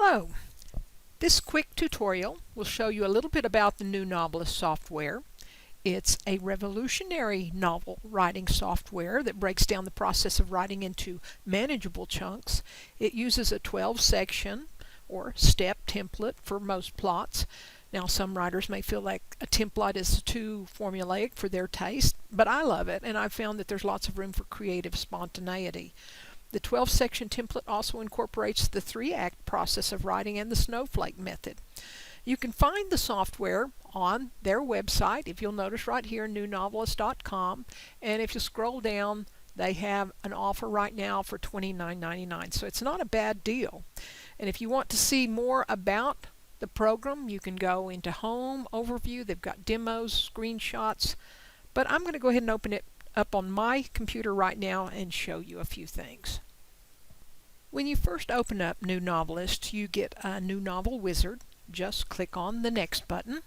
Hello! This quick tutorial will show you a little bit about the new Novelist software. It's a revolutionary novel writing software that breaks down the process of writing into manageable chunks. It uses a 12-section or step template for most plots. Now, some writers may feel like a template is too formulaic for their taste, but I love it, and I've found that there's lots of room for creative spontaneity. The 12-section template also incorporates the 3-act process of writing and the snowflake method. You can find the software on their website, if you'll notice right here, newnovelist.com, and if you scroll down, they have an offer right now for $29.99, so it's not a bad deal. And if you want to see more about the program, you can go into Home, Overview. They've got demos, screenshots, but I'm going to go ahead and open it up on my computer right now and show you a few things. When you first open up New Novelist, you get a new novel wizard. Just click on the Next button,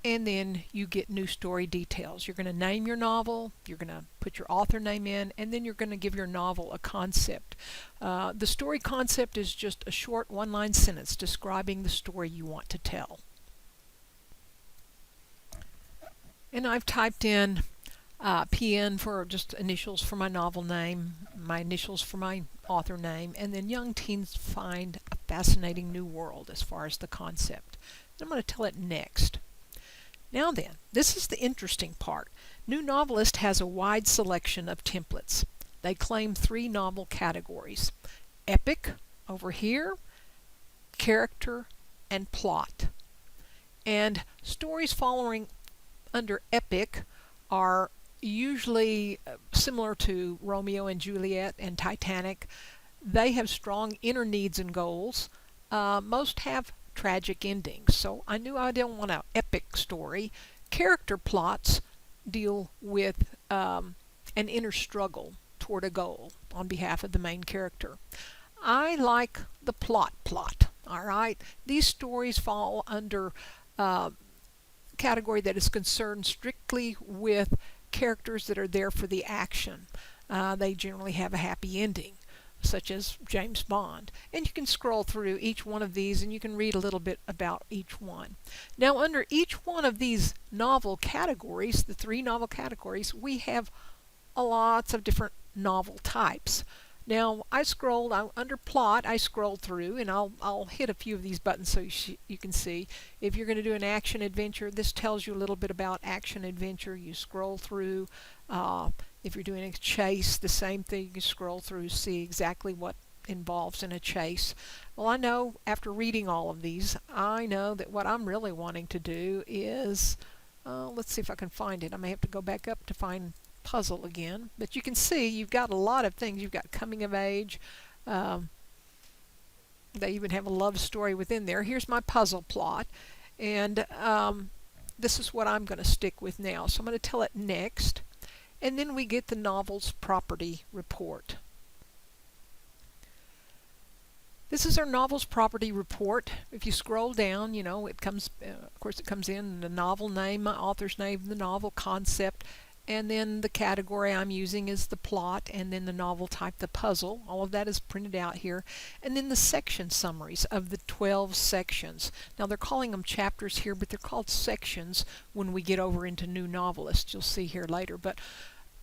and then you get new story details. You're going to name your novel, you're going to put your author name in, and then you're going to give your novel a concept. The story concept is just a short one-line sentence describing the story you want to tell. And I've typed in PN for just initials for my novel name, my initials for my author name, and then young teens find a fascinating new world as far as the concept. I'm going to tell it next. Now then, this is the interesting part. New Novelist has a wide selection of templates. They claim 3 novel categories: epic over here, character, and plot. And stories following under epic are usually similar to Romeo and Juliet and Titanic. They have strong inner needs and goals. Most have tragic endings, so I knew I didn't want an epic story. Character plots deal with an inner struggle toward a goal on behalf of the main character. I like the plot. All right, these stories fall under category that is concerned strictly with characters that are there for the action. They generally have a happy ending, such as James Bond. And you can scroll through each one of these and you can read a little bit about each one. Now, under each one of these novel categories, the 3 novel categories, we have lots of different novel types. Now, under plot, I scrolled through, and I'll hit a few of these buttons so you can see. If you're going to do an action adventure, this tells you a little bit about action adventure. You scroll through. If you're doing a chase, the same thing. You scroll through, see exactly what involves in a chase. Well, I know after reading all of these, I know that what I'm really wanting to do is, let's see if I can find it. I may have to go back up to find puzzle again, but you can see you've got a lot of things. You've got coming of age. They even have a love story within there. Here's my puzzle plot, and this is what I'm going to stick with now. So I'm going to tell it next, and then we get the novel's property report. This is our novel's property report. If you scroll down, it comes, of course, it comes in the novel name, my author's name, the novel concept, and then the category I'm using is the plot, and then the novel type, the puzzle. All of that is printed out here. And then the section summaries of the 12 sections. Now, they're calling them chapters here, but they're called sections when we get over into New Novelist. You'll see here later. But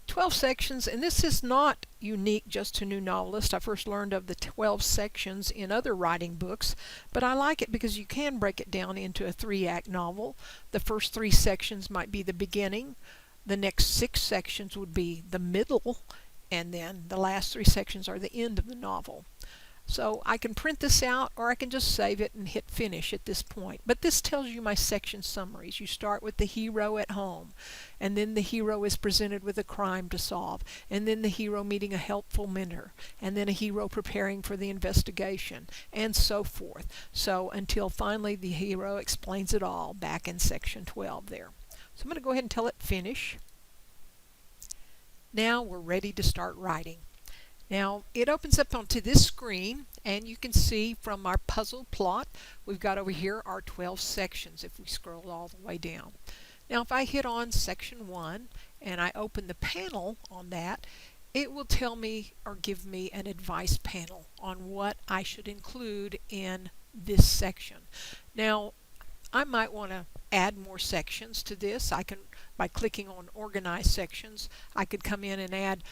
12 sections, and this is not unique just to New Novelist. I first learned of the 12 sections in other writing books, but I like it because you can break it down into a 3-act novel. The first 3 sections might be the beginning. The next 6 sections would be the middle, and then the last 3 sections are the end of the novel. So I can print this out, or I can just save it and hit finish at this point. But this tells you my section summaries. You start with the hero at home, and then the hero is presented with a crime to solve, and then the hero meeting a helpful mentor, and then a hero preparing for the investigation, and so forth. So until finally the hero explains it all back in section 12 there. So I'm going to go ahead and tell it finish. Now we're ready to start writing. Now it opens up onto this screen, and you can see from our puzzle plot, we've got over here our 12 sections if we scroll all the way down. Now if I hit on section 1 and I open the panel on that, it will tell me or give me an advice panel on what I should include in this section. Now, I might want to add more sections to this. I can, by clicking on Organize Sections, I could come in and add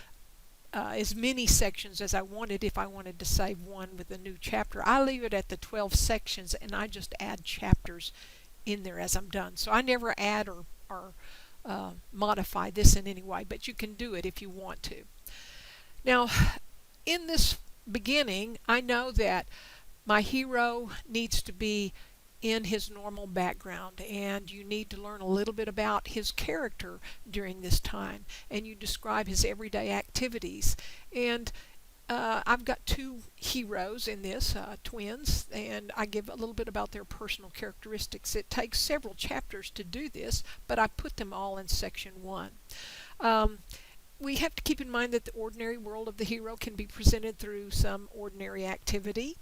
as many sections as I wanted if I wanted to save one with a new chapter. I leave it at the 12 sections and I just add chapters in there as I'm done. So I never add or modify this in any way, but you can do it if you want to. Now, in this beginning, I know that my hero needs to be in his normal background, and you need to learn a little bit about his character during this time, and you describe his everyday activities. And I've got two heroes in this, twins, and I give a little bit about their personal characteristics. It takes several chapters to do this, but I put them all in section 1. We have to keep in mind that the ordinary world of the hero can be presented through some ordinary activity.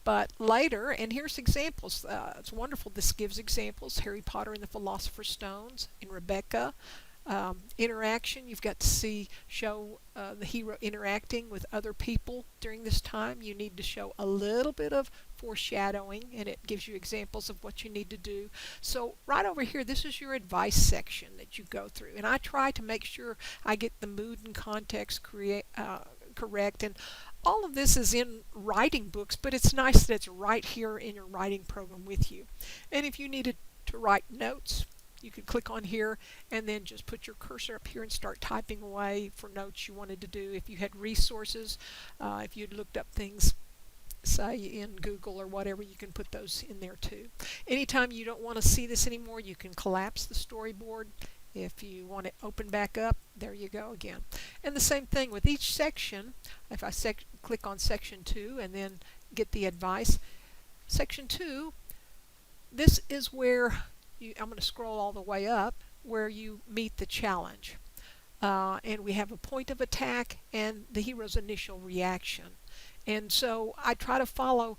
But later, and here's examples. It's wonderful. This gives examples. Harry Potter and the Philosopher's Stones, in Rebecca. Interaction, you've got to show the hero interacting with other people during this time. You need to show a little bit of foreshadowing, and it gives you examples of what you need to do. So right over here, this is your advice section that you go through. And I try to make sure I get the mood and context correct. And all of this is in writing books, but it's nice that it's right here in your writing program with you. And if you needed to write notes, you could click on here and then just put your cursor up here and start typing away for notes you wanted to do. If you had resources, if you'd looked up things, say in Google or whatever, you can put those in there too. Anytime you don't want to see this anymore, you can collapse the storyboard. If you want it open back up, there you go again. And the same thing with each section. If I click on section 2 and then get the advice, section 2, this is where I'm going to scroll all the way up, where you meet the challenge. And we have a point of attack and the hero's initial reaction. And so I try to follow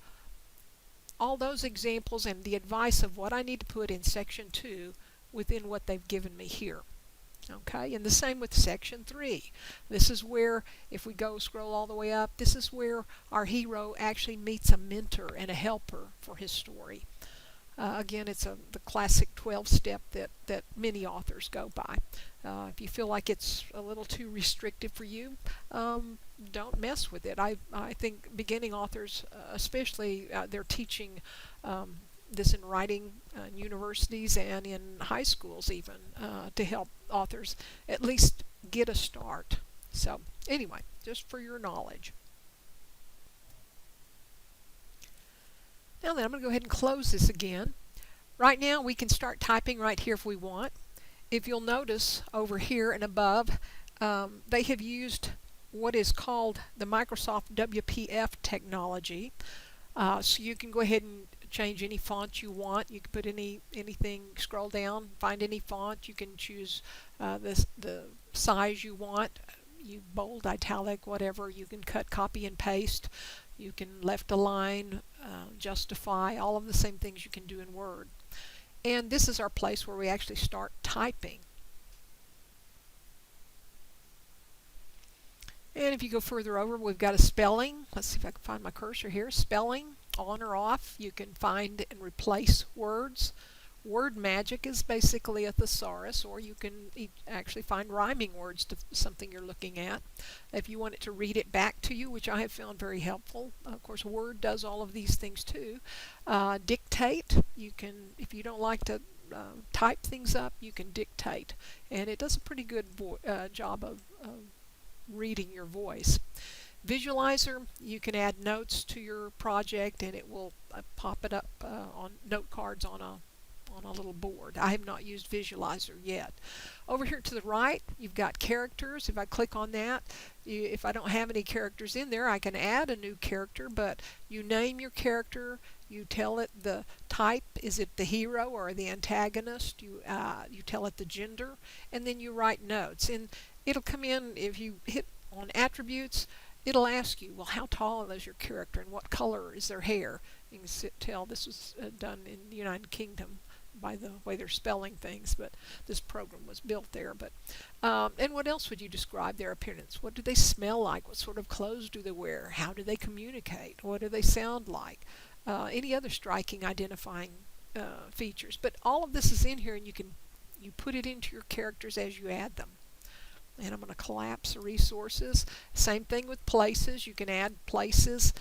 all those examples and the advice of what I need to put in section 2 within what they've given me here. Okay, and the same with section 3. This is where, if we scroll all the way up, this is where our hero actually meets a mentor and a helper for his story. Again, it's the classic 12-step that many authors go by. If you feel like it's a little too restrictive for you, don't mess with it. I think beginning authors, especially, they're teaching this in writing in universities and in high schools even, to help authors at least get a start. So anyway, just for your knowledge. Now then, I'm going to go ahead and close this again. Right now we can start typing right here if we want. If you'll notice over here and above, they have used what is called the Microsoft WPF technology. So you can go ahead and change any font you want. You can put anything, scroll down, find any font. You can choose the size you want, bold, italic, whatever. You can cut, copy, and paste. You can left align, justify, all of the same things you can do in Word. And this is our place where we actually start typing. And if you go further over, we've got a spelling. Let's see if I can find my cursor here. Spelling, on or off. You can find and replace words. Word magic is basically a thesaurus, or you can actually find rhyming words to something you're looking at. If you want it to read it back to you, which I have found very helpful. Of course, Word does all of these things too. Dictate, you can, if you don't like to type things up, you can dictate. And it does a pretty good job of reading your voice. Visualizer, you can add notes to your project and it will pop it up on note cards on a little board. I have not used Visualizer yet. Over here to the right, you've got characters. If I click on that, if I don't have any characters in there, I can add a new character, but you name your character, you tell it the type, is it the hero or the antagonist, you tell it the gender, and then you write notes. And it'll come in, if you hit on attributes, it'll ask you, well, how tall is your character and what color is their hair? You can tell this was done in the United Kingdom by the way they're spelling things, but this program was built there. But and what else would you describe their appearance? What do they smell like? What sort of clothes do they wear? How do they communicate? What do they sound like? Any other striking identifying features? But all of this is in here, and you put it into your characters as you add them. And I'm going to collapse the resources. Same thing with places. You can add places.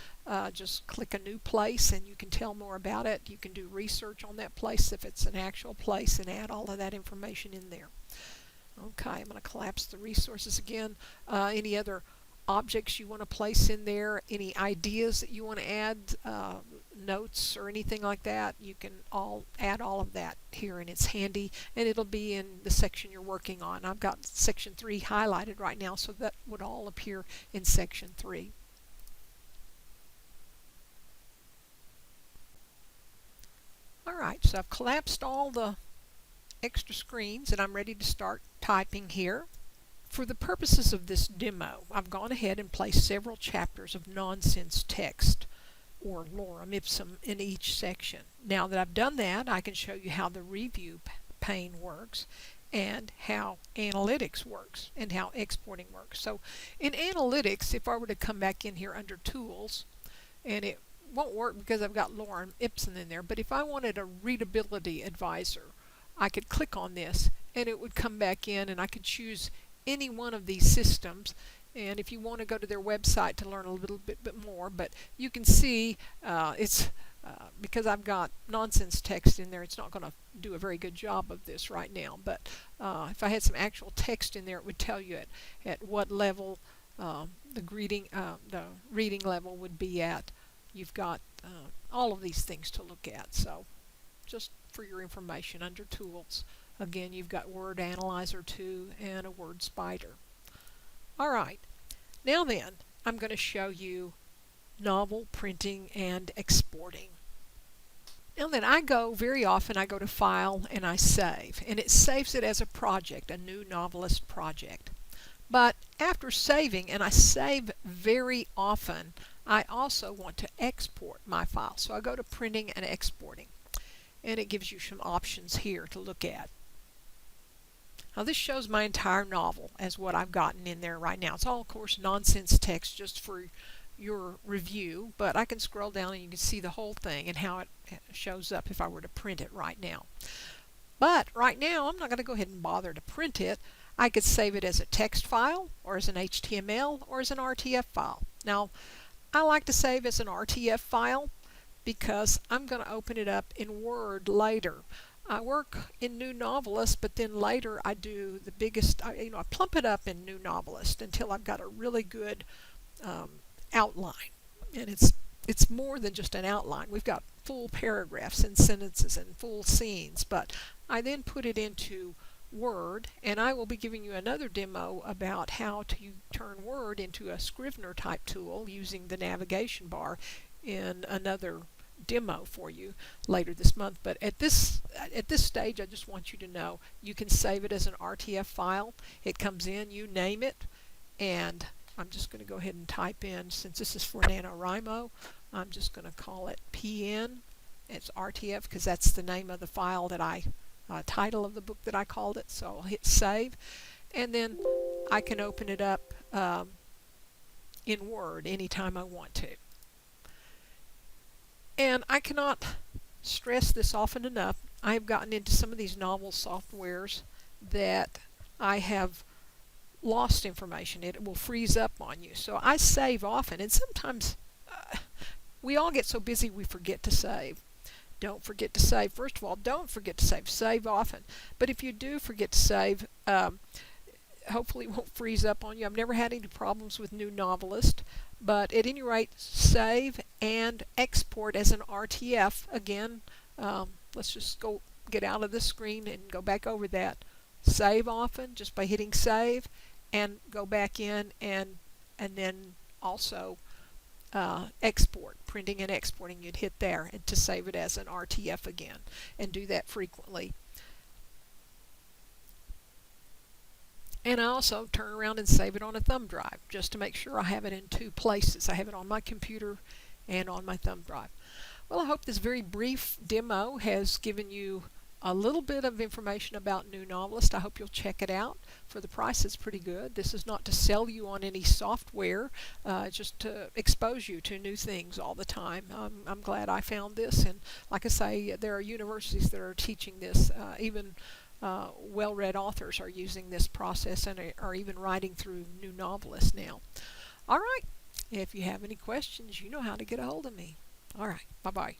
Just click a new place and you can tell more about it. You can do research on that place if it's an actual place and add all of that information in there. Okay, I'm going to collapse the resources again. Any other objects you want to place in there, any ideas that you want to add, notes or anything like that, you can add all of that here, and it's handy, and it'll be in the section you're working on. I've got section 3 highlighted right now, so that would all appear in section 3. Alright, so I've collapsed all the extra screens and I'm ready to start typing here. For the purposes of this demo, I've gone ahead and placed several chapters of nonsense text, or lorem ipsum, in each section. Now that I've done that, I can show you how the review pane works, and how analytics works, and how exporting works. So in analytics, if I were to come back in here under tools, and it won't work because I've got lorem ipsum in there, but if I wanted a readability advisor, I could click on this and it would come back in, and I could choose any one of these systems. And if you want to go to their website to learn a little bit more, but you can see it's because I've got nonsense text in there, it's not going to do a very good job of this right now. But if I had some actual text in there, it would tell you at what level the reading level would be at. You've got all of these things to look at. So just for your information, under tools, again, you've got Word Analyzer 2 and a Word Spider. Alright, now then, I'm going to show you novel printing and exporting. Now then, very often I go to File and I save, and it saves it as a project, a new Novelist project. But after saving, and I save very often, I also want to export my file. So I go to Printing and Exporting, and it gives you some options here to look at. Now this shows my entire novel as what I've gotten in there right now. It's all, of course, nonsense text just for your review, but I can scroll down and you can see the whole thing and how it shows up if I were to print it right now. But right now I'm not going to go ahead and bother to print it. I could save it as a text file, or as an HTML, or as an RTF file. Now I like to save as an RTF file because I'm going to open it up in Word later. I work in New Novelist, but then later I do the biggest, I plump it up in New Novelist until I've got a really good outline. And it's more than just an outline. We've got full paragraphs and sentences and full scenes, but I then put it into Word, and I will be giving you another demo about how to turn Word into a Scrivener type tool using the navigation bar in another demo for you later this month. But at this stage, I just want you to know you can save it as an RTF file. It comes in, you name it, and I'm just going to go ahead and type in, since this is for NaNoWriMo, I'm just going to call it PN. It's RTF because that's the name of the file that title of the book that I called it. So I'll hit save, and then I can open it up in Word anytime I want to. And I cannot stress this often enough. I have gotten into some of these novel softwares that I have lost information. It will freeze up on you. So I save often, and sometimes we all get so busy we forget to save. Don't forget to save. First of all, don't forget to save. Save often. But if you do forget to save, hopefully it won't freeze up on you. I've never had any problems with New Novelist. But at any rate, save and export as an RTF. Again, let's just get out of this screen and go back over that. Save often just by hitting save, and go back in and then also export, printing and exporting. You'd hit there and to save it as an RTF again, and do that frequently. And I also turn around and save it on a thumb drive just to make sure I have it in 2 places. I have it on my computer and on my thumb drive. Well, I hope this very brief demo has given you a little bit of information about New Novelist. I hope you'll check it out. For the price, it's pretty good. This is not to sell you on any software, just to expose you to new things all the time. I'm glad I found this, and like I say, there are universities that are teaching this. Even well-read authors are using this process and are even writing through New Novelist now. All right. If you have any questions, you know how to get a hold of me. All right. Bye-bye.